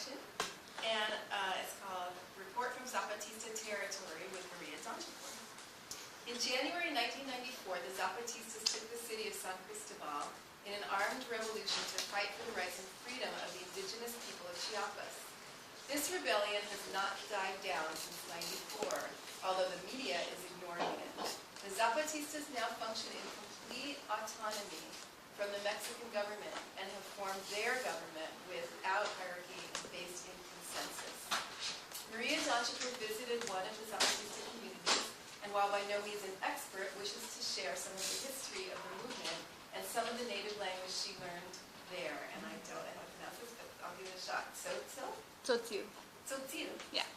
introduction, and it's called Report from Zapatista Territory with Maria Donchipor. In January 1994, the Zapatistas took the city of San Cristobal in an armed revolution to fight for the rights and freedom of the indigenous people of Chiapas. This rebellion has not died down since '94, although the media is ignoring it. The Zapatistas now function in complete autonomy from the Mexican government and have formed their government without hierarchy and based in consensus. Maria Donchipor visited one of the Zapatista communities, and while by no means an expert, wishes to share some of the history of the movement and some of the native language she learned there. And I don't know how to pronounce this, but I'll give it a shot. Tzotzil? Tzotzil. Yeah.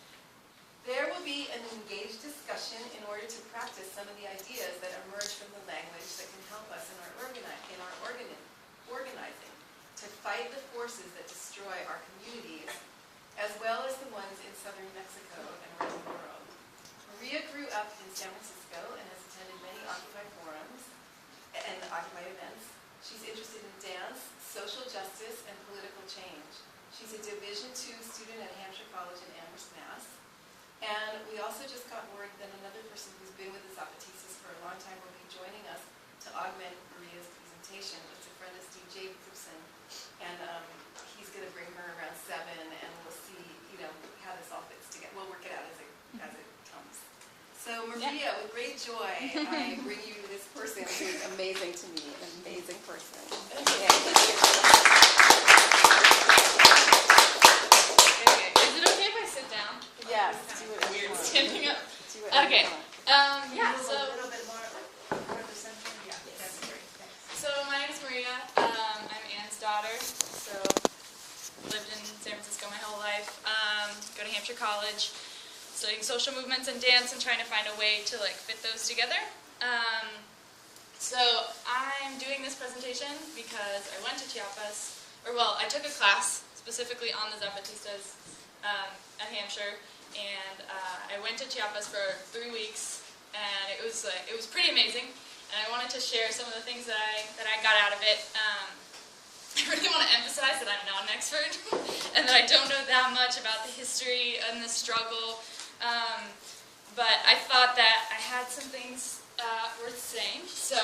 There will be an engaged discussion in order to practice some of the ideas that emerge from the language that can help us in our organizing to fight the forces that destroy our communities, as well as the ones in southern Mexico and around the world. Maria grew up in San Francisco and has attended many Occupy forums and Occupy events. She's interested in dance, social justice, and political change. She's a Division II student at Hampshire College in Amherst, Mass. And we also just got word that another person who's been with the Zapatistas for a long time will be joining us to augment Maria's presentation. It's a friend of Steve Jacobson, and he's going to bring her around 7, and we'll see, how this all fits together. We'll work it out as it comes. So Maria, with great joy, I bring you this person who's amazing to me, an amazing person. Okay. Yes, do it weird. Standing up. Okay. Yeah, so a little bit more the center. Yeah, that's great. Thanks. So my name is Maria. I'm Anne's daughter. So lived in San Francisco my whole life. Go to Hampshire College, studying social movements and dance, and trying to find a way to fit those together. So I'm doing this presentation because I went to Chiapas, I took a class specifically on the Zapatistas at Hampshire. And I went to Chiapas for 3 weeks, and it was pretty amazing. And I wanted to share some of the things that I got out of it. I really want to emphasize that I'm not an expert, and that I don't know that much about the history and the struggle. But I thought that I had some things worth saying. So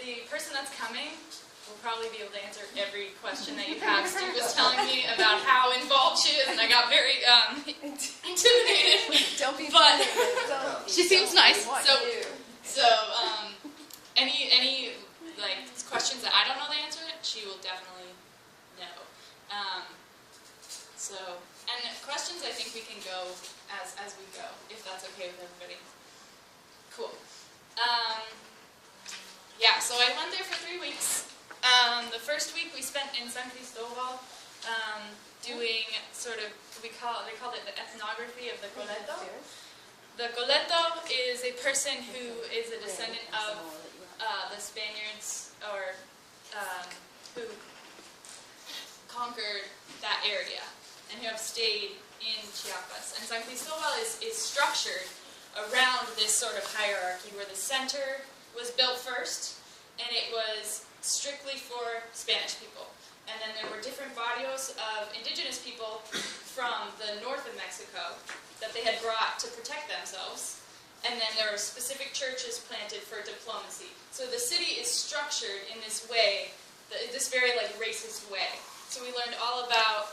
the person that's coming will probably be able to answer every question that you have. Steve was telling me about how involved she is, and I got very intimidated. Don't be intimidated. She seems nice. So any questions that I don't know the answer to, she will definitely know. And questions I think we can go as we go, if that's okay with everybody. Cool. Yeah. So I went there for 3 weeks. The first week we spent in San Cristobal doing they called it the ethnography of the Coleto. The Coleto is a person who is a descendant of the Spaniards who conquered that area and who have stayed in Chiapas. And San Cristobal is structured around this sort of hierarchy where the center was built first, and it was strictly for Spanish people. And then there were different barrios of indigenous people from the north of Mexico that they had brought to protect themselves. And then there were specific churches planted for diplomacy. So the city is structured in this way, this very racist way. So we learned all about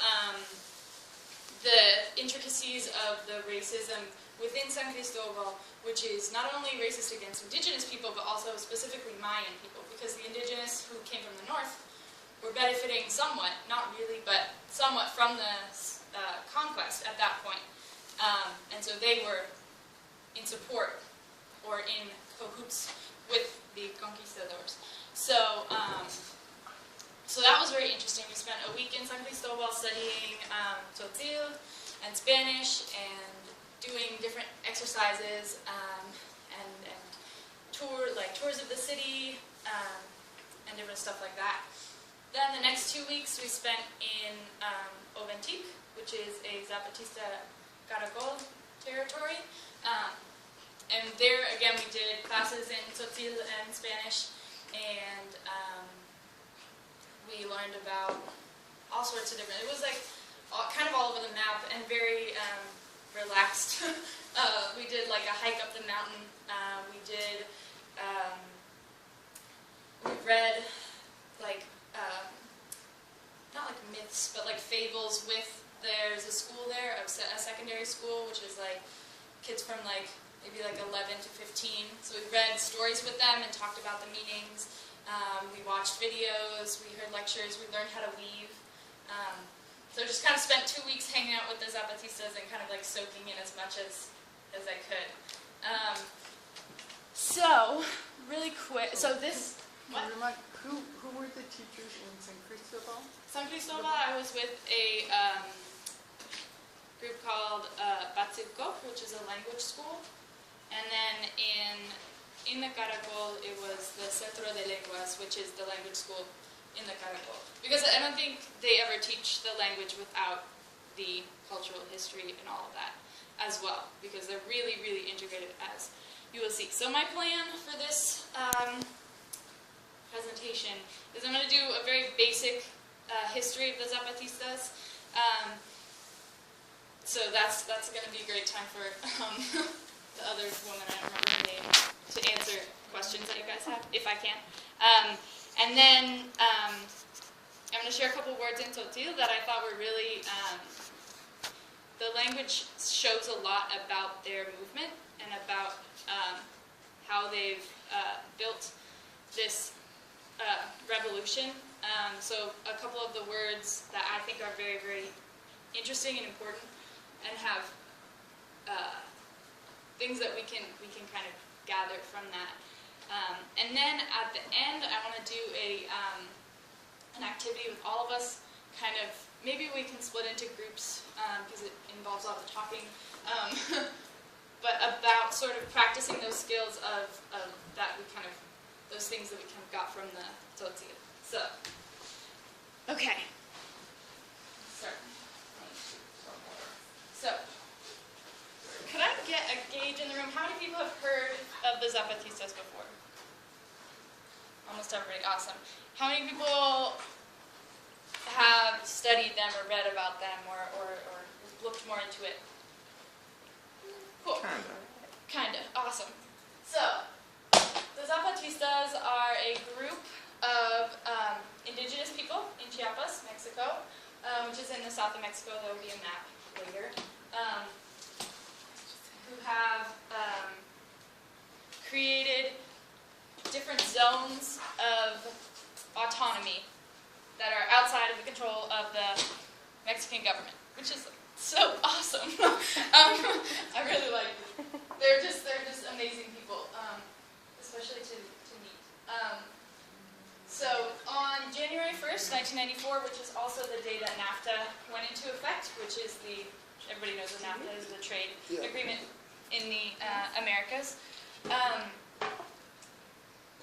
the intricacies of the racism within San Cristobal, which is not only racist against indigenous people, but also specifically Mayan people, because the indigenous who came from the north were benefiting somewhat, not really, but somewhat from the conquest at that point. And so they were in support or in cahoots with the conquistadors. So that was very interesting. We spent a week in San Cristobal studying Tzotzil and Spanish and doing different exercises and tours of the city and different stuff like that. Then the next 2 weeks we spent in Oventic, which is a Zapatista Caracol territory. And there, again, we did classes in Tzotzil and Spanish, and we learned about all sorts of different, it was like kind of all over the map and very relaxed. We did like a hike up the mountain. We did, we read like, not like myths, but like fables with, there's a school there, a secondary school, which is like kids from like maybe like 11 to 15. So we read stories with them and talked about the meanings. We watched videos, we heard lectures, we learned how to weave. So just kind of spent 2 weeks hanging out with the Zapatistas and kind of like soaking in as much as I could. So, really quick, so this, what? Who were the teachers in San Cristobal? San Cristobal, I was with a group called Batsilco, which is a language school. And then in the Caracol, it was the Centro de Lenguas, which is the language school in the Caracol. Because I don't think they ever teach the language without the cultural history and all of that as well, because they're really, really integrated, as you will see. So my plan for this presentation is I'm going to do a very basic history of the Zapatistas. So that's going to be a great time for the other woman, I don't remember her name, to answer questions that you guys have, if I can. And then I'm going to share a couple words in Totil that I thought were really, the language shows a lot about their movement and about how they've built this revolution. So a couple of the words that I think are very, very interesting and important and have things that we can kind of gather from that. And then at the end, I want to do an activity with all of us, kind of, maybe we can split into groups because it involves a lot of talking, but about sort of practicing those skills of that we kind of, those things that we kind of got from the Tzotzil. So, okay. Start. So, could I get a gauge in the room? How many people have heard of the Zapatistas before? Almost everybody. Awesome. How many people have studied them or read about them or looked more into it? Cool. Kinda. Awesome. So, the Zapatistas are a group of indigenous people in Chiapas, Mexico, which is in the south of Mexico. There will be a map later. Who have created different zones of autonomy that are outside of the control of the Mexican government, which is so awesome. I really like it. They're just amazing people, especially to meet. So on January 1st, 1994, which is also the day that NAFTA went into effect, which is everybody knows what NAFTA is, the trade agreement in the Americas.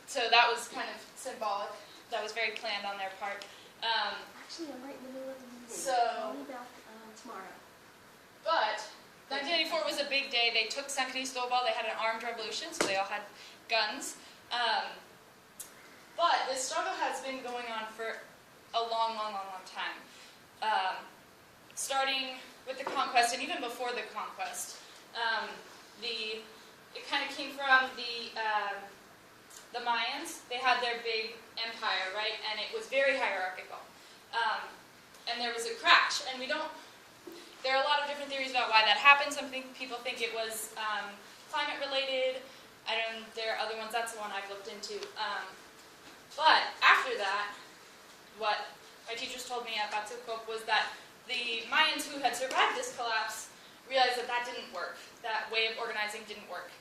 So that was kind of symbolic. That was very planned on their part. Actually, I'm right in the middle of the meeting. So, I'll be back tomorrow. But 1994 was a big day. They took San Cristobal. They had an armed revolution, so they all had guns. But this struggle has been going on for a long, long, long, long time. Starting with the conquest, and even before the conquest. It kind of came from the Mayans. They had their big empire, right? And it was very hierarchical. And there was a crash. And there are a lot of different theories about why that happened. Some people think it was climate related. There are other ones. That's the one I've looked into. But after that, what my teachers told me at Batsilco was that the Mayans who had survived this collapse realized that that didn't work. That way of organizing didn't work.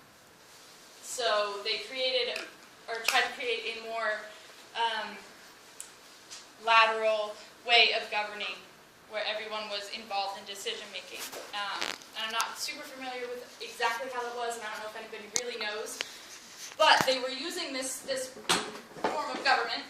So they created, or tried to create, a more lateral way of governing where everyone was involved in decision making. And I'm not super familiar with exactly how that was, and I don't know if anybody really knows. But they were using this form of government,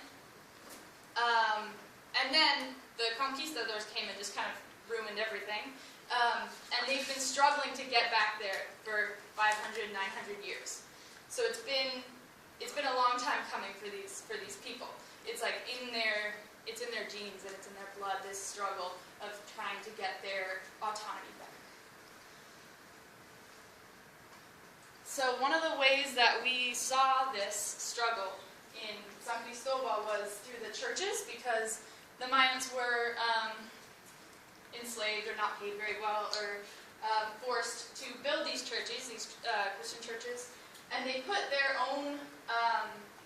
and then the conquistadors came and just kind of ruined everything. And they've been struggling to get back there for 500, 900 years. So it's been a long time coming for these people. It's like in their genes and it's in their blood, this struggle of trying to get their autonomy back. So one of the ways that we saw this struggle in San Cristobal was through the churches, because the Mayans were enslaved or not paid very well, or forced to build these churches, these Christian churches, and they put their own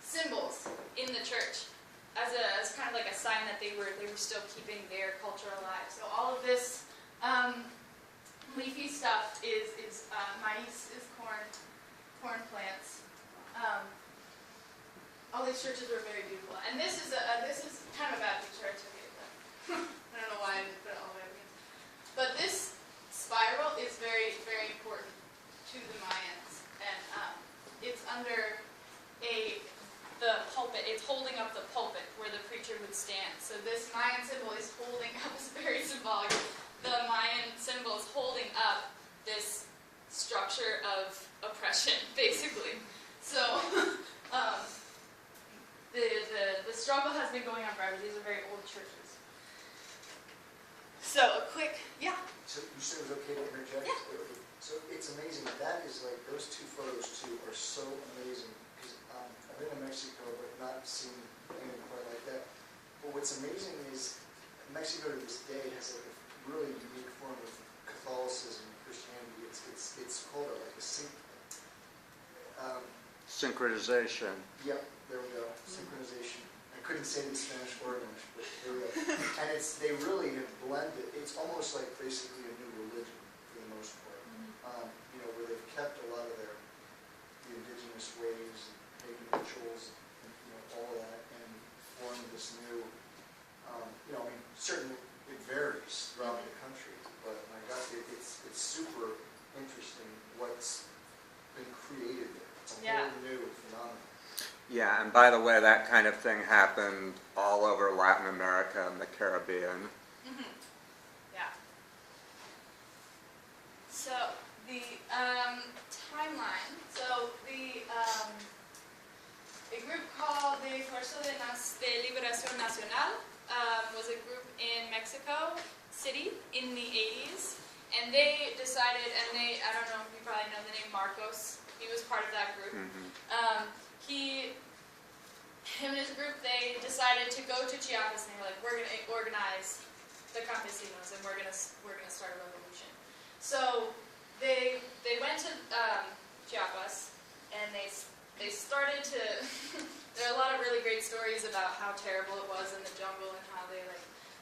symbols in the church as kind of like a sign that they were still keeping their culture alive. So all of this leafy stuff is maize, is corn plants. All these churches were very beautiful, and this is kind of a bad picture. I took it, but I don't know why I didn't put it all the way up again. But this spiral is very, very important to the Mayans, and it's under the pulpit. It's holding up the pulpit where the preacher would stand. So this Mayan symbol is holding up. It's very symbolic. The Mayan symbol is holding up this structure of oppression, basically. So the struggle has been going on forever. These are very old churches. So a quick, yeah. So you said it was okay to interject? Yeah. Okay. So it's amazing. That is like, those two photos too are so amazing. Because I've been to Mexico but not seen anything quite like that. But what's amazing is Mexico to this day has like a really unique form of Catholicism and Christianity. It's called like a synchronization. Yep, there we go. Synchronization. I couldn't say it in Spanish or English, but there we go. And they really have blended. It's almost like basically a new religion for the most part. Where they've kept a lot of the indigenous ways, making rituals, and all of that, and formed this new. Certainly it varies throughout the country, but my God, it's super interesting what's been created there. It's a whole new phenomenon. Yeah, and by the way, that kind of thing happened all over Latin America and the Caribbean. Mm-hmm. Yeah. So the timeline. So a group called the Fuerza de Liberación Nacional was a group in Mexico City in the 80s, and they decided, and I don't know if you probably know the name Marcos. He was part of that group. Mm-hmm. Him and his group, they decided to go to Chiapas, and they were like, we're going to organize the campesinos, and we're going to start a revolution. So they went to Chiapas, and they started to. There are a lot of really great stories about how terrible it was in the jungle and how they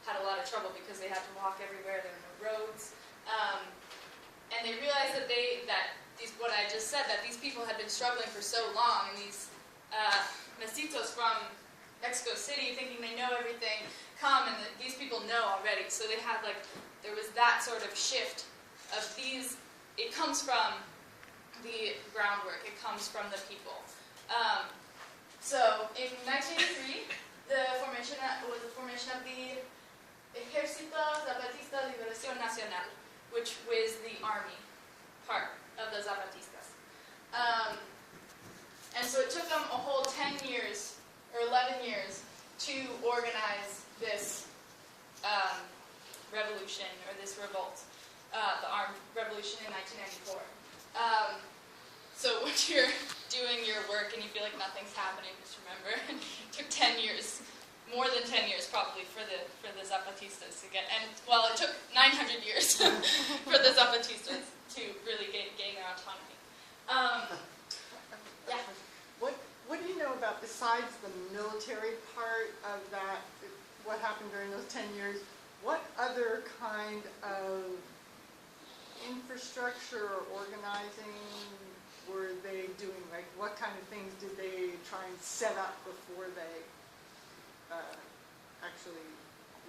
had a lot of trouble because they had to walk everywhere. There were no roads, and they realized that what I just said, that these people had been struggling for so long, and these mestizos from Mexico City, thinking they know everything, come, and these people know already. So they had there was that sort of shift of these. It comes from the groundwork. It comes from the people. So in 1983, the formation was the formation of the Ejército Zapatista de Liberación Nacional, which was the army part of the Zapatistas. And so it took them a whole 10 years, or 11 years, to organize this revolution, or this revolt, the armed revolution in 1994. So when you're doing your work and you feel like nothing's happening, just remember, it took 10 years, more than 10 years probably for the Zapatistas to get, and well, it took 900 years for the Zapatistas to really gain their autonomy. Yeah. What do you know about, besides the military part of that, what happened during those 10 years, what other kind of infrastructure or organizing were they doing? Like, what kind of things did they try and set up before they actually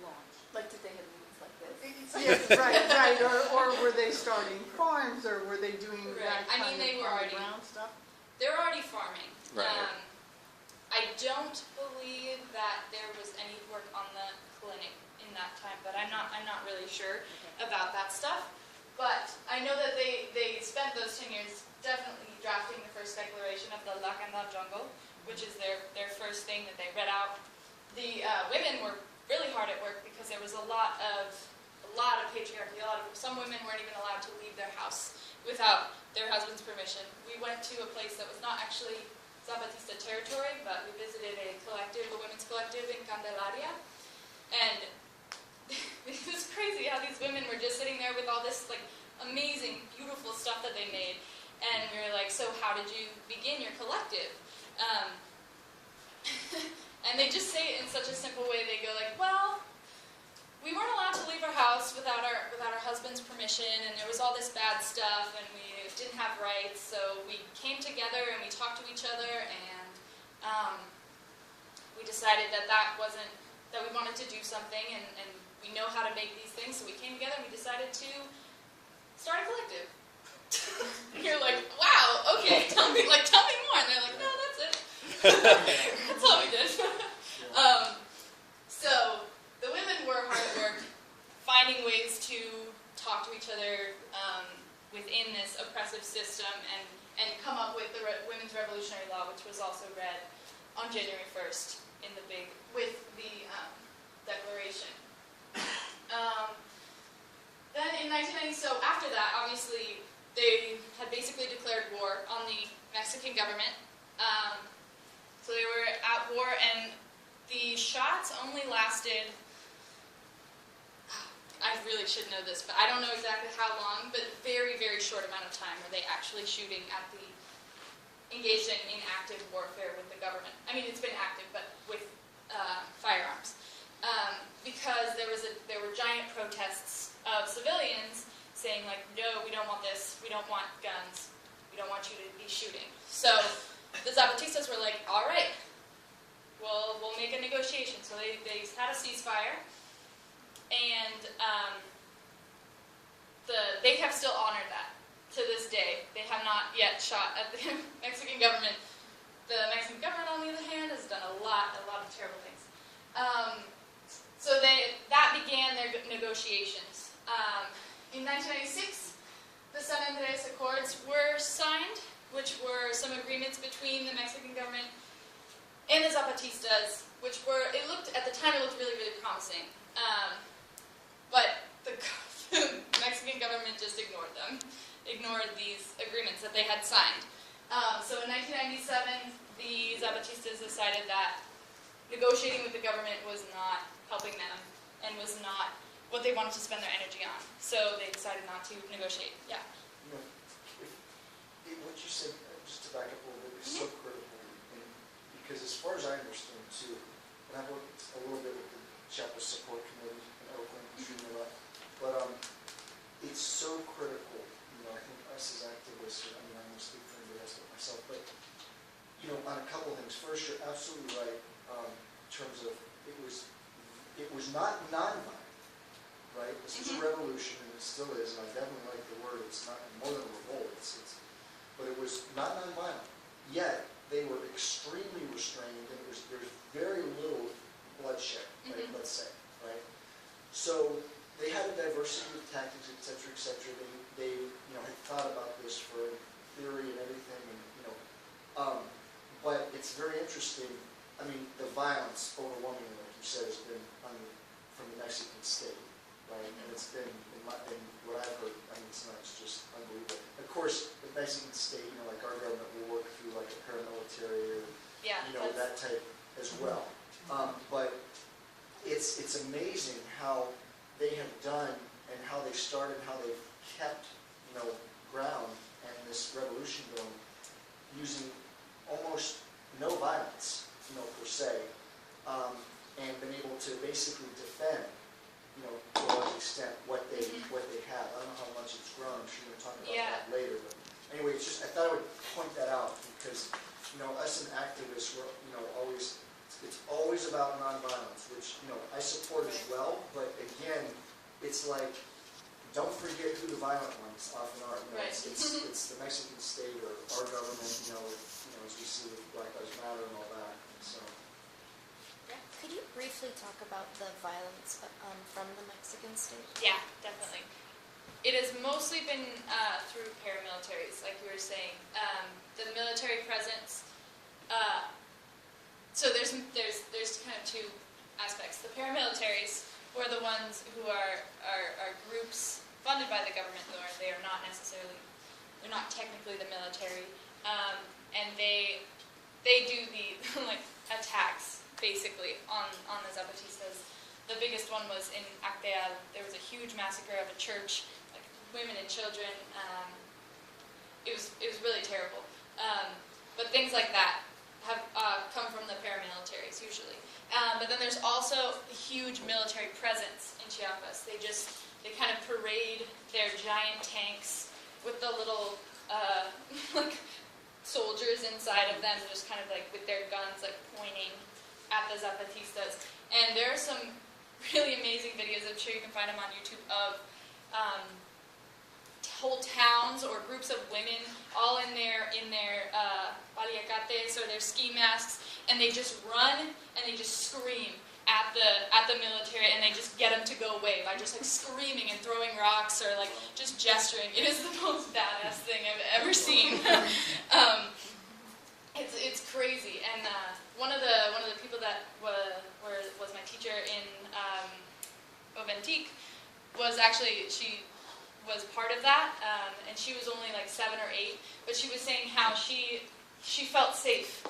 launched? Like, did they have meetings like this? Yes, right. Or were they starting farms, or were they doing that kind of ground stuff? They were already farming. Right. I don't believe that there was any work on the clinic in that time, but I'm not really sure about that stuff. But I know that they spent those 10 years definitely drafting the first declaration of the Lacandal jungle, which is their first thing that they read out. The women were really hard at work because there was a lot of lot of patriarchy. Some women weren't even allowed to leave their house without their husband's permission. We went to a place that was not actually Zapatista territory, but we visited a women's collective in Candelaria, and it was crazy how these women were just sitting there with all this like amazing, beautiful stuff that they made, and we were like, so how did you begin your collective? And they just say it in such a simple way. They go like, well, we weren't allowed to leave our house without our husband's permission, and there was all this bad stuff, and we didn't have rights, so we came together and we talked to each other, and we decided that we wanted to do something, and we know how to make these things, so we came together and we decided to start a collective. And you're like, wow, okay, tell me more. And they're like, no, that's it. That's all we did. So the women were hard at work, finding ways to talk to each other within this oppressive system, and come up with the Women's Revolutionary Law, which was also read on January 1st with the Declaration. Then in 1990, so after that, obviously, they had basically declared war on the Mexican government. So they were at war, and the shots only lasted, I really should know this, but I don't know exactly how long, but very, very short amount of time were they actually shooting at engaged in active warfare with the government. I mean, it's been active, but with firearms. Because there were giant protests of civilians saying like, no, we don't want this, we don't want guns, we don't want you to be shooting. So the Zapatistas were like, all right, we'll make a negotiation. So they had a ceasefire, and they have still honored that to this day. They have not yet shot at the Mexican government. The Mexican government, on the other hand, has done a lot of terrible things. So that began their negotiations. In 1996, the San Andres Accords were signed, which were some agreements between the Mexican government and the Zapatistas, which were, at the time it looked really, really promising. But the Mexican government just ignored them, ignored these agreements that they had signed. So in 1997, the Zapatistas decided that negotiating with the government was not helping them and was not what they wanted to spend their energy on. So they decided not to negotiate. Yeah. You know, what you said, just to back up a little bit, is so critical. Because as far as I understand too, and I've worked a little bit with the Chapel Support Committee in Oakland, but it's so critical. You know, I think us as activists, I mean, I don't speak for anybody else but myself, but you know, on a couple of things. First, you're absolutely right in terms of it was not nonviolent. Right? This was a revolution, and it still is, and I definitely like the word. It's not more than a revolt, but it was not nonviolent. Yet, they were extremely restrained, and there's very little bloodshed, right, let's say, right? So, they had a diversity of tactics, et cetera, They had thought about this for theory and everything, and, but it's very interesting. I mean, the violence, overwhelmingly, like you said, has been from the Mexican state. Right? And it's been, in what I've heard, I mean, it's just unbelievable. Of course, the Mexican state, like our government will work through like a paramilitary or, that type as well. But it's amazing how they have done and how they started, how they've kept, ground and this revolution going using almost no violence, per se, and been able to basically defend to a large extent, what they have. I don't know how much it's grown. I'm sure we'll talk about that later. But anyway, it's just I thought I would point that out because us and activists, we're it's always about nonviolence, which I support as well. But again, it's like don't forget who the violent ones often are. It's the Mexican state or our government. As we see with Black Lives Matter and all that. So. Could you briefly talk about the violence from the Mexican state? Yeah, definitely. It has mostly been through paramilitaries, like you were saying. The military presence. So there's kind of two aspects. The paramilitaries, who are the ones who are are groups funded by the government, though they are not necessarily, they're not technically the military, and they do the like attacks basically on the Zapatistas. The biggest one was in Acteal. There was a huge massacre of a church, like women and children. It was really terrible. But things like that have come from the paramilitaries usually. But then there's also a huge military presence in Chiapas. They kind of parade their giant tanks with the little like soldiers inside of them, just kind of like with their guns like pointing at the Zapatistas. And there are some really amazing videos, I'm sure you can find them on YouTube, of whole towns or groups of women all in their paliacates or their ski masks, and they just run and they just scream at the military, and they just get them to go away by just like screaming and throwing rocks or like just gesturing. It is the most badass thing I've ever seen. It's crazy. And one of the people that was my teacher in Oventique was actually, she was part of that, and she was only like 7 or 8, but she was saying how she felt safe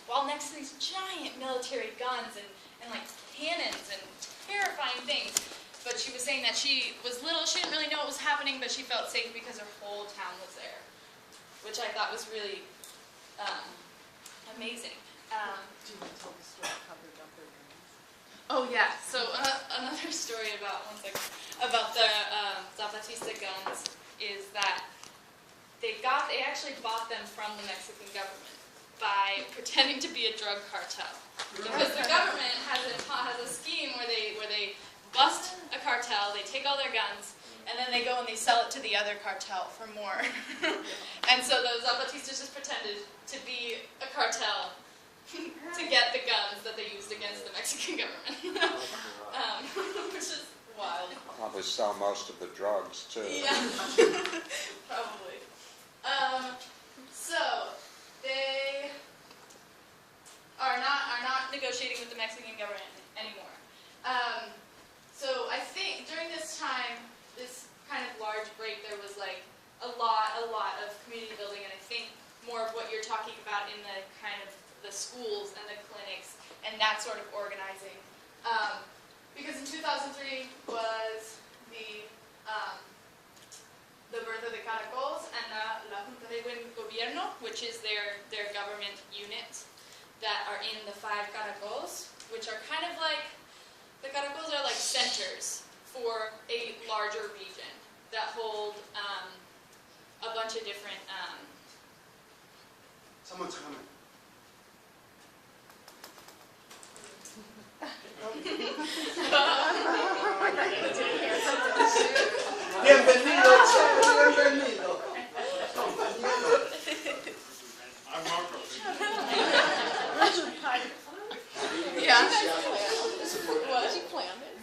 while next to these giant military guns and like cannons and terrifying things. But she was saying that she was little, she didn't really know what was happening, but she felt safe because her whole town was there, which I thought was really amazing. Do you want to tell the story of how they got their guns? Oh yeah, so another story about the Zapatista guns is that they actually bought them from the Mexican government by pretending to be a drug cartel, because the government has a scheme where they bust a cartel, they take all their guns, and then they go and they sell it to the other cartel for more. And so the Zapatistas just pretended to be a cartel to get the guns that they used against the Mexican government, which is wild. Probably sell most of the drugs too. Yeah, probably. So they are not negotiating with the Mexican government anymore. So I think during this time, this kind of large break, there was like a lot of community building, and I think more of what you're talking about in the kind of the schools and the clinics and that sort of organizing. Because in 2003 was the birth of the Caracols and la Junta de Buen Gobierno, which is their government unit that are in the 5 Caracols, which are kind of like, the Caracols are like centers for a larger region that hold a bunch of different... Someone's coming. Bienvenido, bienvenido. I'm Marco. Yeah. What? You planned it?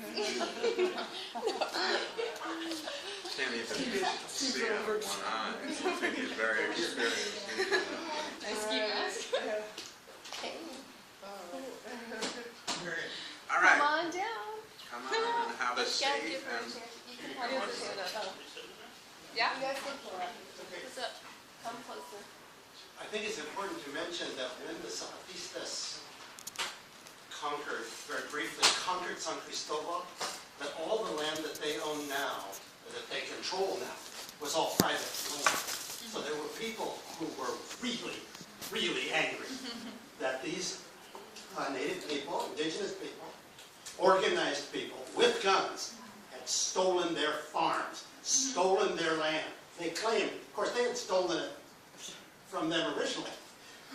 Can't even see out of one eye. I think he's very experienced. Ski mask. All right, Come on down. come on and have a seat. And You can have a seat. Yeah? You guys can what's up? Come closer. I think it's important to mention that when the Zapatistas conquered, very briefly, conquered San Cristobal, that all the land that they own now, that they control now, was all private land. So there were people who were really, really angry that these native people, indigenous people, organized people with guns had stolen their farms, stolen their land. They claimed, of course, they had stolen it from them originally.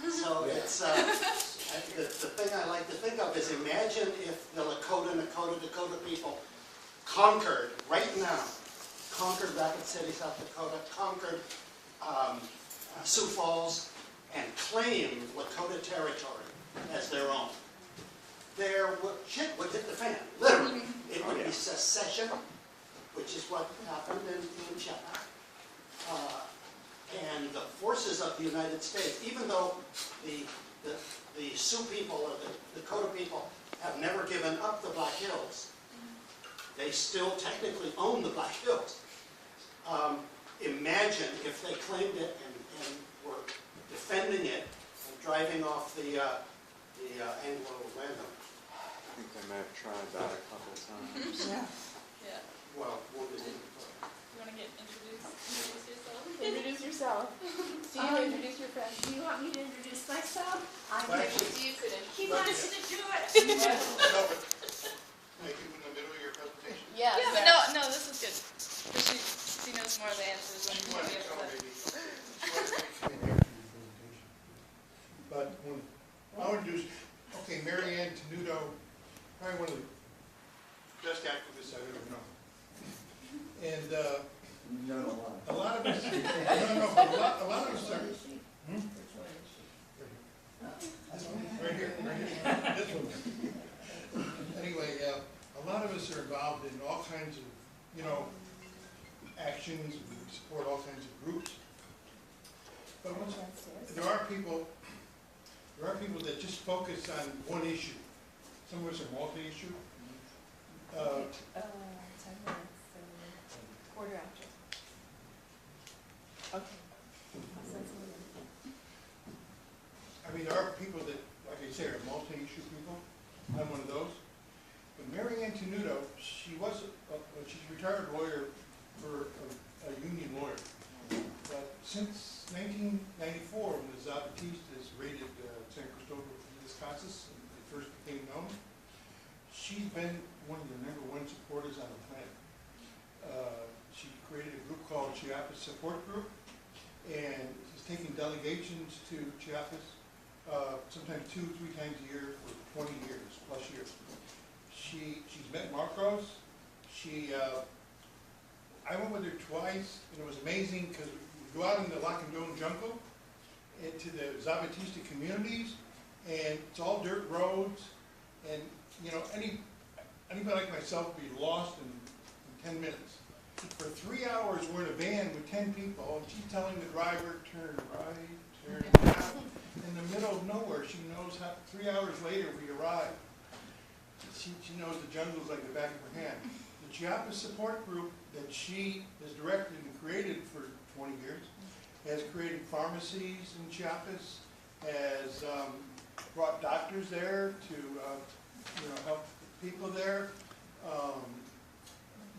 So it's, the thing I like to think of is, imagine if the Lakota, Dakota people conquered, right now, conquered Rapid City, South Dakota, conquered Sioux Falls, and claimed Lakota territory as their own. Shit would hit the fan, literally. It would be secession, which is what happened in Chiapas. And the forces of the United States, even though the Sioux people or the Dakota people have never given up the Black Hills, they still technically own the Black Hills. Imagine if they claimed it and were defending it and driving off the Anglo landowner. I think they may have tried that a couple times. Yeah. Well, wounded in. You want to get introduce yourself? Introduce yourself. Steve, introduce your friend. Do you want me to introduce myself? I'm Well, Debbie. You could He wants to do it. No, but make it in the middle of your presentation. Yeah. Yeah, but no, this is good. 'Cause she knows more of the answers than You we want to have tell to. maybe. She wanted to come in after your presentation. But when, I'll introduce, okay, Mary Ann Tenuto, probably one of the best activists I've ever known. And a lot of us, no, but a lot of us are, this one, right here, this one. Anyway, a lot of us are involved in all kinds of, actions, and we support all kinds of groups. But there are people that just focus on one issue. Some of us are multi-issue. 10 minutes, quarter after. Okay. I'll send someone in. I mean, there are people that, like I say, are multi-issue people. I'm one of those. But Mary Ann Tenuto, she's a retired lawyer for a union lawyer. But since 1994, when the Zapatistas raided San Cristobal de las Casas, and it first became known, she's been one of the #1 supporters on the planet. She created a group called Chiapas Support Group, and is taking delegations to Chiapas, sometimes 2-3 times a year for 20 years, plus years. She's met Marcos. I went with her twice, and it was amazing because we go out in the Lacandon jungle into the Zapatista communities, and it's all dirt roads, and anybody like myself would be lost in 10 minutes. For 3 hours, we're in a van with 10 people, and she's telling the driver, turn right, turn left, in the middle of nowhere. She knows how, 3 hours later, we arrive. She knows the jungle's like the back of her hand. The Chiapas Support Group that she has directed and created for 20 years has created pharmacies in Chiapas, has brought doctors there to help people there,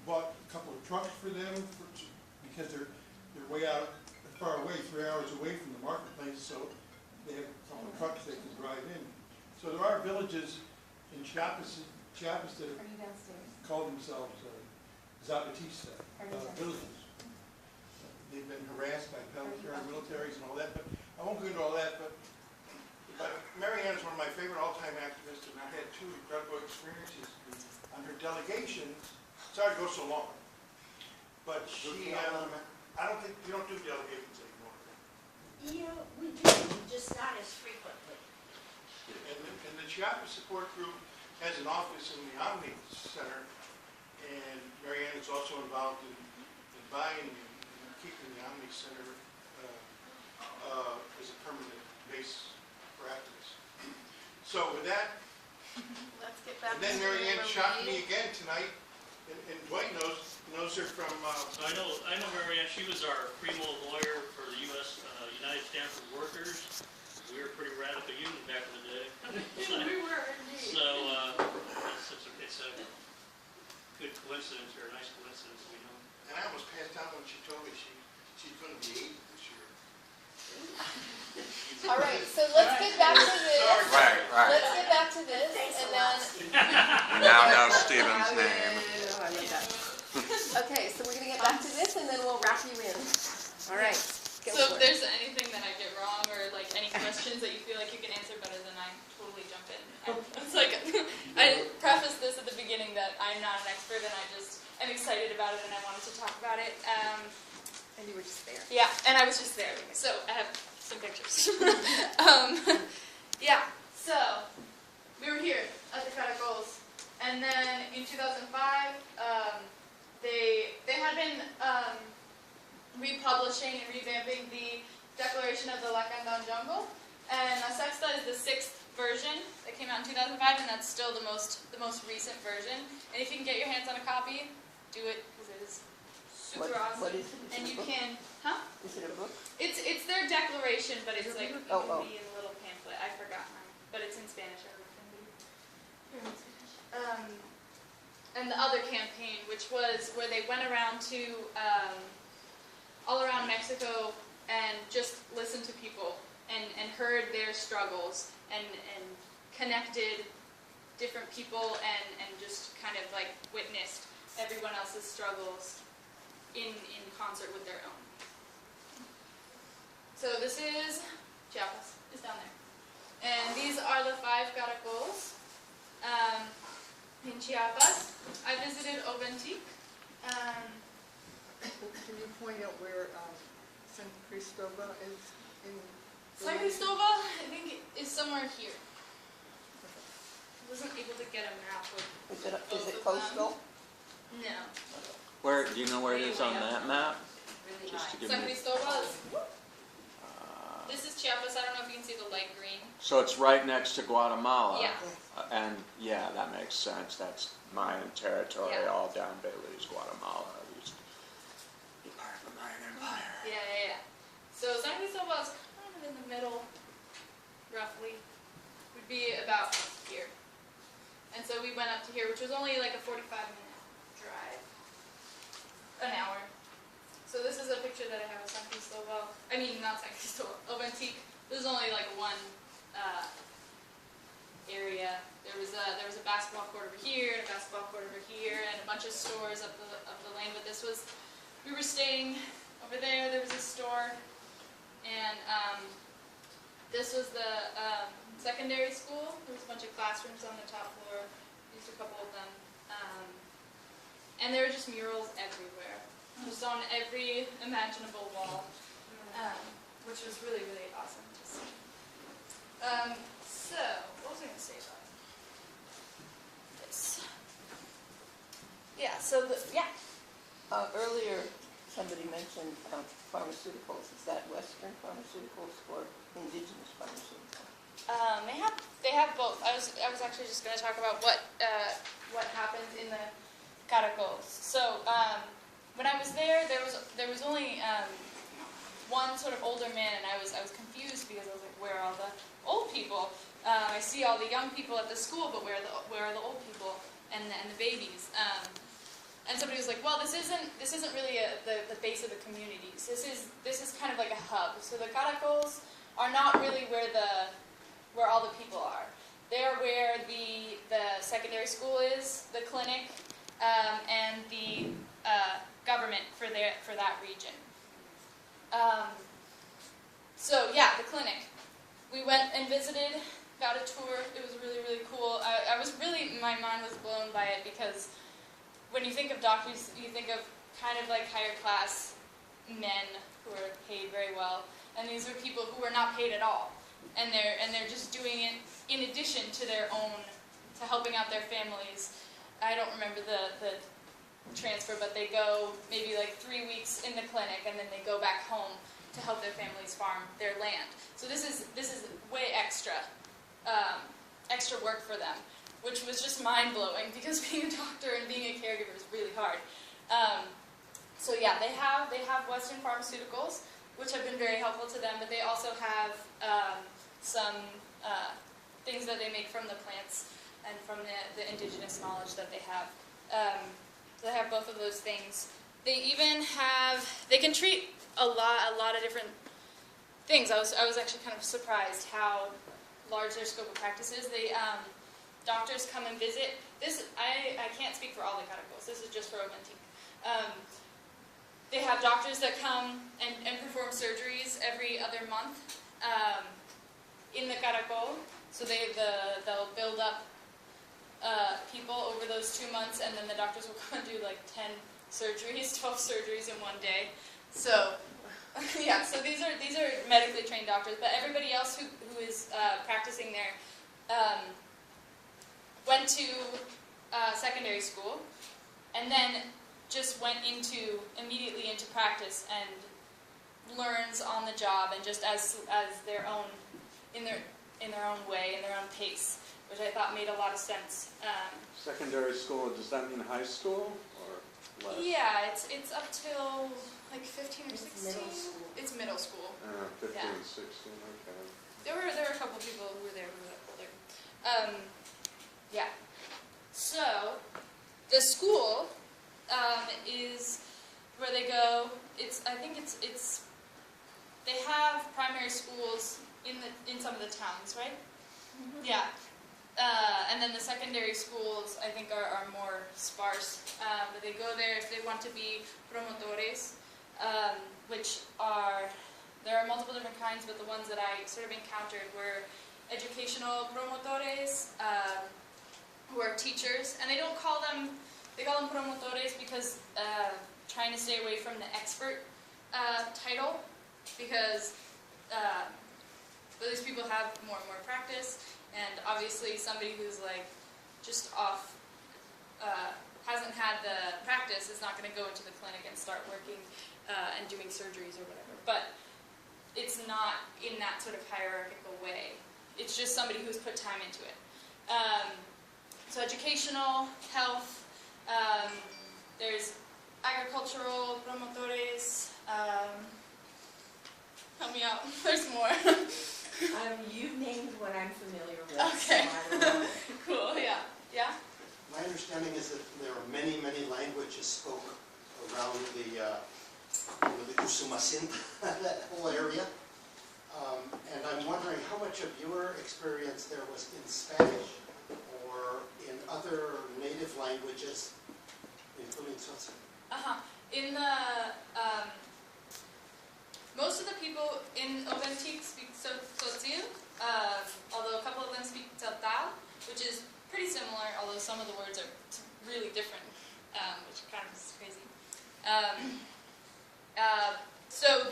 bought a couple of trucks for them because they're way out, far away, 3 hours away from the marketplace, so they have a couple of trucks they can drive in. So there are villages in Chiapas that Are you downstairs? call themselves Zapatista villages. They've been harassed by paramilitaries and all that, but I won't go into all that, but Mary Ann is one of my favorite all-time activists, and I had 2 incredible experiences on her delegations. Sorry to go so long, but she, I don't think, we don't do delegations anymore. We do, just not as frequently. And the Chiapas Support Group has an office in the Omni Center, and Mary Ann is also involved in buying and keeping the Omni Center as a permanent base for activists. So with that, Let's get back and then to Mary Ann where shocked we- me again tonight, and Dwight knows her from, I know Mary Ann. She was our primo lawyer for the U.S. United Stanford Workers. We were pretty radical union back in the day. We were indeed. So it's a good coincidence, or a nice coincidence, we know. and I almost passed out when she told me she's going to be 80 this year. All right, so let's get back to this. Right, right. Let's get back to this, and then. You now know Stephen's name. I love that. Okay, so we're gonna get back to this, and then we'll wrap you in. All right. Go So for if it. there's anything that I get wrong, or like any questions that you feel like you can answer better than I, totally jump in. It's like, I prefaced this at the beginning that I'm not an expert and I just am excited about it and I wanted to talk about it. And you were just there. Yeah, and I was just there, so I have some pictures. Yeah, so we were here at the Caracoles, and then in 2005, they had been republishing and revamping the Declaration of the Lacandon Jungle, and La Sexta is the 6th version that came out in 2005, and that's still the most recent version. And if you can get your hands on a copy, do it because it is super awesome. What is it? Is And it a you book? can, huh? Is it a book? It's their declaration, but it's like it Oh, can oh. be in a little pamphlet. I forgot mine, but it's in Spanish. I don't know if it can be. And the other campaign, which was where they went around to all around Mexico and just listened to people and heard their struggles and connected different people and just kind of like witnessed everyone else's struggles in concert with their own. So this is Chiapas, is down there. And these are the 5 caracoles. In Chiapas, I visited Oventic. Can you point out where San Cristobal is in? San Cristobal, I think, is somewhere here. I wasn't able to get a map of Is it coastal? No. Where, do you know where it is on that map? Really Just to high. give San me, Cristobal is, this is Chiapas. I don't know if you can see the light green. so it's right next to Guatemala? Yeah. And yeah, that makes sense. That's Mayan territory, Yeah. all down Belize, Guatemala. It used to be part of the Mayan Empire. Yeah. So San Cristobal is kind of in the middle, roughly. Would be about here. And so we went up to here, which was only like a 45-minute drive. An hour. So this is a picture that I have of San Cristobal. I mean, not San Cristobal, Oventic. This is only like one area. There was a basketball court over here, and a basketball court over here, and a bunch of stores up the lane. But this was, we were staying over there. There was a store, and this was the secondary school. There was a bunch of classrooms on the top floor. Used a couple of them, and there were just murals everywhere, just on every imaginable wall, which was really awesome to see. So, what was I going to say about this? Yeah, so Earlier, somebody mentioned pharmaceuticals. Is that Western pharmaceuticals or indigenous pharmaceuticals? They have both. I was actually just going to talk about what happens in the caracoles. So when I was there was only one sort of older man, and I was confused because I was like, where are all the old people? I see all the young people at the school, but where are the old people and the babies? And somebody was like, well, this isn't really the base of the communities. This is kind of like a hub. So the caracoles are not really where all the people are. They're where the secondary school is, the clinic, and the government for that region. So yeah, the clinic. We went and visited, got a tour. It was really cool. My mind was blown by it because when you think of doctors, you think of kind of like higher class men who are paid very well, and these are people who are not paid at all, and they're just doing it in addition to to helping out their families. I don't remember the transfer, but they go maybe like 3 weeks in the clinic, and then they go back home to help their families farm their land. So this is way extra work for them, which was just mind-blowing because being a doctor and being a caregiver is really hard. So yeah, they have Western pharmaceuticals, which have been very helpful to them, but they also have some things that they make from the plants and from the indigenous knowledge that they have. They have both of those things. They even they can treat a lot of different things. I was actually kind of surprised how large their scope of practice is. Doctors come and visit. I can't speak for all the caracoles. This is just for Oventic. They have doctors that come and perform surgeries every other month in the caracol. So they'll build up people over those 2 months, and then the doctors will come and do like 10 surgeries, 12 surgeries in one day. So yeah, so these are medically trained doctors, but everybody else who is practicing there went to secondary school, and then just went immediately into practice and learns on the job, and just as their own, in in their own way, in their own pace, which I thought made a lot of sense. Secondary school, does that mean high school or less? Yeah, it's up till like 15 or 16. It's middle school. It's middle school. 15, Yeah. 16, okay. There were a couple people who were there who were older. Yeah. So the school is where they go. I think it's they have primary schools in some of the towns, right? Mm-hmm. Yeah. And then the secondary schools, I think, are more sparse. But they go there if they want to be promotores, which there are multiple different kinds, but the ones that I sort of encountered were educational promotores, who are teachers. And they call them promotores because trying to stay away from the expert title, because these people have more and more practice. And obviously somebody who's like just off, hasn't had the practice is not going to go into the clinic and start working and doing surgeries or whatever. But it's not in that sort of hierarchical way. It's just somebody who's put time into it. So educational, health, there's agricultural promotores, help me out, there's more. You've named what I'm familiar with. Okay. So I don't know. Cool, yeah. Yeah? My understanding is that there are many, many languages spoken around the Usumacinta, that whole area. And I'm wondering how much of your experience there was in Spanish or in other native languages, including Tzotzil. In the, most of the people in Oventik speak Tzotzil, although a couple of them speak Tzotzil, which is pretty similar, although some of the words are really different, which kind of is crazy. So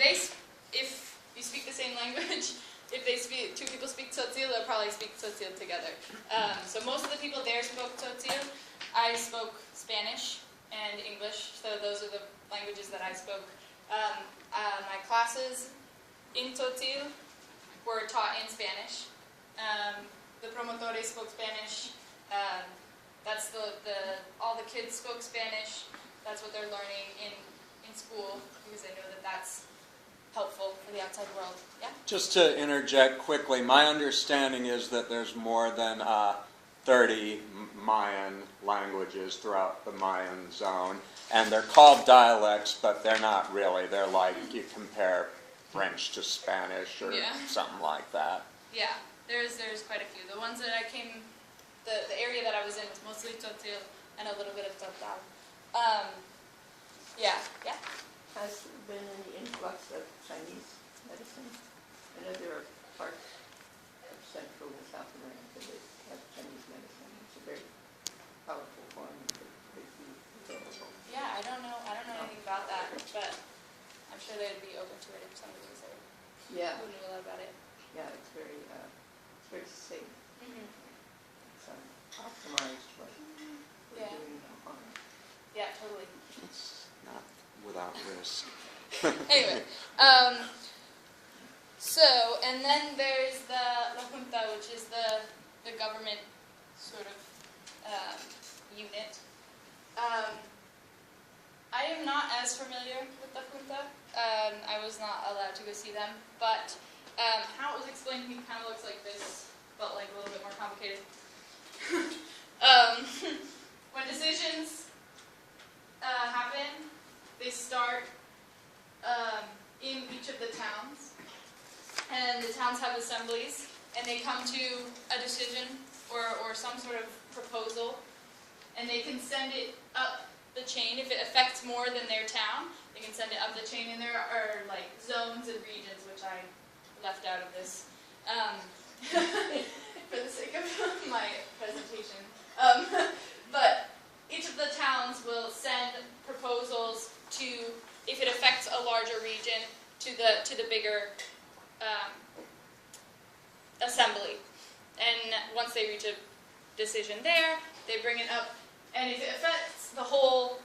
if you speak the same language, if two people speak Tzotzil, they'll probably speak Tzotzil together. So most of the people there spoke Tzotzil. I spoke Spanish and English, so those are the languages that I spoke. My classes in Tzotzil were taught in Spanish. The promotores spoke Spanish. That's all the kids spoke Spanish. That's what they're learning in school, because they know that that's helpful for the outside world. Yeah? Just to interject quickly, my understanding is that there's more than 30 Mayan languages throughout the Mayan zone, and they're called dialects, but they're not really. They're like, you compare French to Spanish or something like that. Yeah, there's quite a few. The ones that I came, the area that I was in was mostly Tzotzil and a little bit of Tzotzil. Yeah. Has there been any influx of Chinese medicine? I know there are parts of Central and South America that have Chinese medicine. It's a very powerful form of medicine. Yeah, I don't know anything about that, but I'm sure they'd be open to it if somebody was there Yeah, who knew a lot about it. yeah, it's very safe. Mm-hmm. It's optimized what we're Yeah. doing on. Yeah, totally. It's not without risk. Anyway, and then there's the La Junta, which is the government sort of unit. I am not as familiar with the Junta. I was not allowed to go see them, but how it was explained to me kind of looks like this, but like a little bit more complicated. When decisions happen, they start in each of the towns, and the towns have assemblies, and they come to a decision or some sort of proposal, and they can send it up the chain. If it affects more than their town, they can send it up the chain, and there are like zones and regions, which I left out of this for the sake of my presentation. But each of the towns will send proposals to, if it affects a larger region, to the bigger assembly. And once they reach a decision there, they bring it up. And if it affects the whole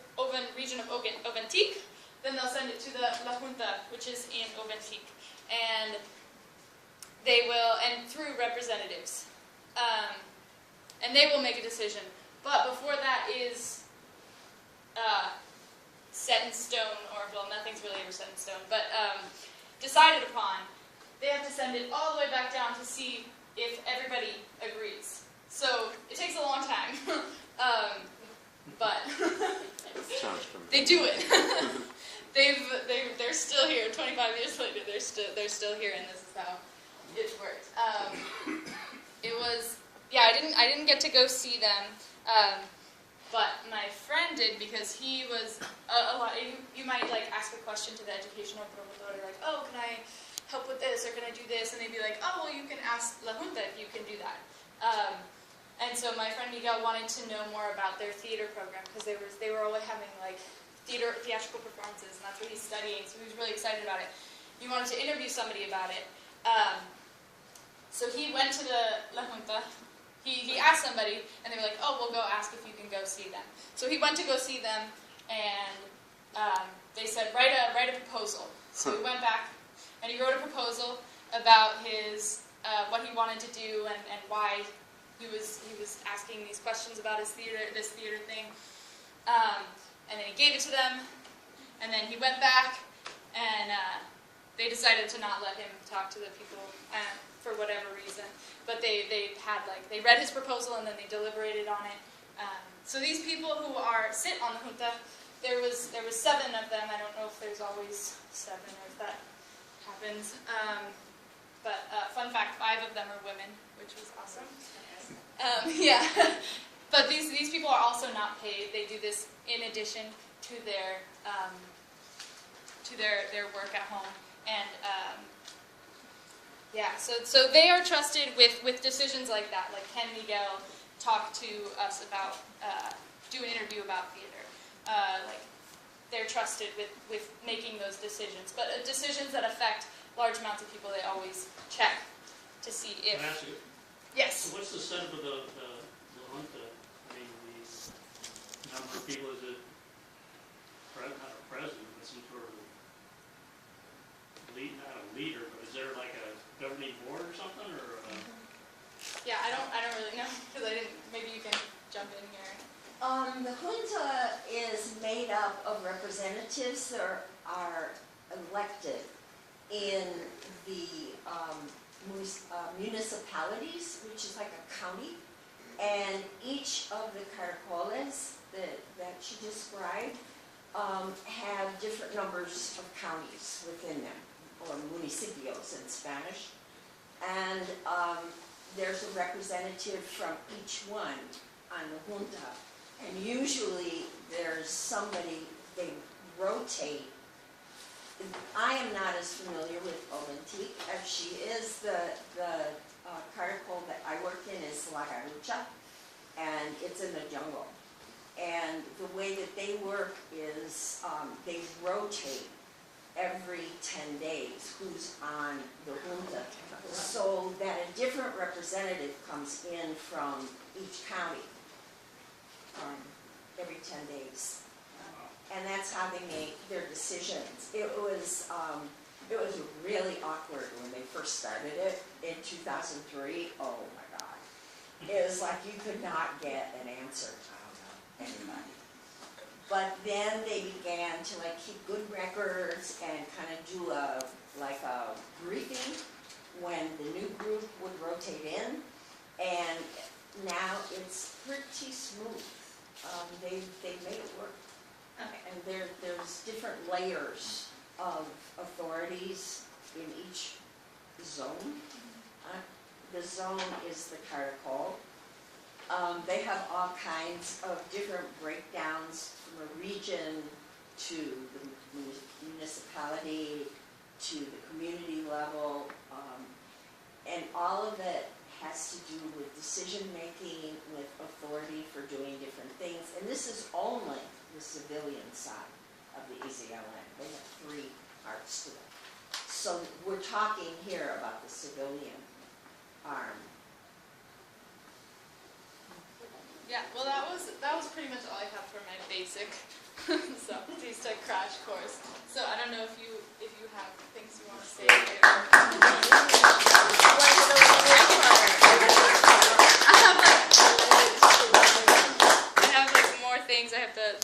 region of Oventik, then they'll send it to the La Junta, which is in Oventik. And they will, and through representatives, and they will make a decision. But before that is set in stone, or, well, nothing's really ever set in stone, but decided upon, they have to send it all the way back down to see if everybody agrees. So it takes a long time, but Sounds familiar. they do it. They're still here. 25 years later, they're still here, and this is how it worked. It was, yeah. I didn't get to go see them, but my friend did, because he was a lot. You might like ask a question to the educational promotor, like, oh, can I help with this, or can I do this? And they'd be like, oh, well, you can ask La Junta if you can do that. And so my friend Miguel wanted to know more about their theater program, because they were always having like theatrical performances, and that's what he's studying. So he was really excited about it. He wanted to interview somebody about it. So he went to the La Junta. He asked somebody, and they were like, oh, we'll go ask if you can go see them. So he went to go see them, and they said, write a proposal. So he went back, and he wrote a proposal about his what he wanted to do, and why he was asking these questions about this theater thing. And then he gave it to them, and then he went back, and they decided to not let him talk to the people for whatever reason. But they read his proposal, and then they deliberated on it. So these people who sit on the junta, there was 7 of them. I don't know if there's always 7 or if that happens. But fun fact, 5 of them are women, which was awesome. Yeah. But these people are also not paid. They do this in addition to their work at home, and yeah. So they are trusted with decisions like that. Like, can Miguel talk to us about do an interview about theater? Like, they're trusted with making those decisions. But decisions that affect large amounts of people, they always check to see if. Can I ask you? Yes. So what's the setup of the junta? I mean, the number of people, is it not a president, but some sort of lead, not a leader, but is there like a governing board or something, or? Yeah, I don't really know, because I didn't. Maybe you can jump in here. The junta is made up of representatives that are elected in the municipalities, which is like a county, and each of the caracoles that she described have different numbers of counties within them, or municipios in Spanish, and there's a representative from each one on the junta, and usually there's somebody, they rotate. I am not as familiar with Olentique as she is. The caracol that I work in is La Garucha, and it's in the jungle. And the way that they work is they rotate every 10 days who's on the junta, so that a different representative comes in from each county every 10 days. And that's how they make their decisions. It was really awkward when they first started it in 2003. Oh my God. It was like you could not get an answer out of anybody. But then they began to like keep good records and kind of do a briefing when the new group would rotate in. And now it's pretty smooth. They've made it work. Okay. And there's different layers of authorities in each zone. The zone is the caracol. They have all kinds of different breakdowns from a region to the municipality to the community level, and all of it has to do with decision making, with authority for doing different things. And this is only the civilian side of the EZLN. They have 3 parts to it. So we're talking here about the civilian arm. Yeah, well, that was pretty much all I have for my basic Zapatista crash course. So I don't know if you have things you want to say. I have like more things I have to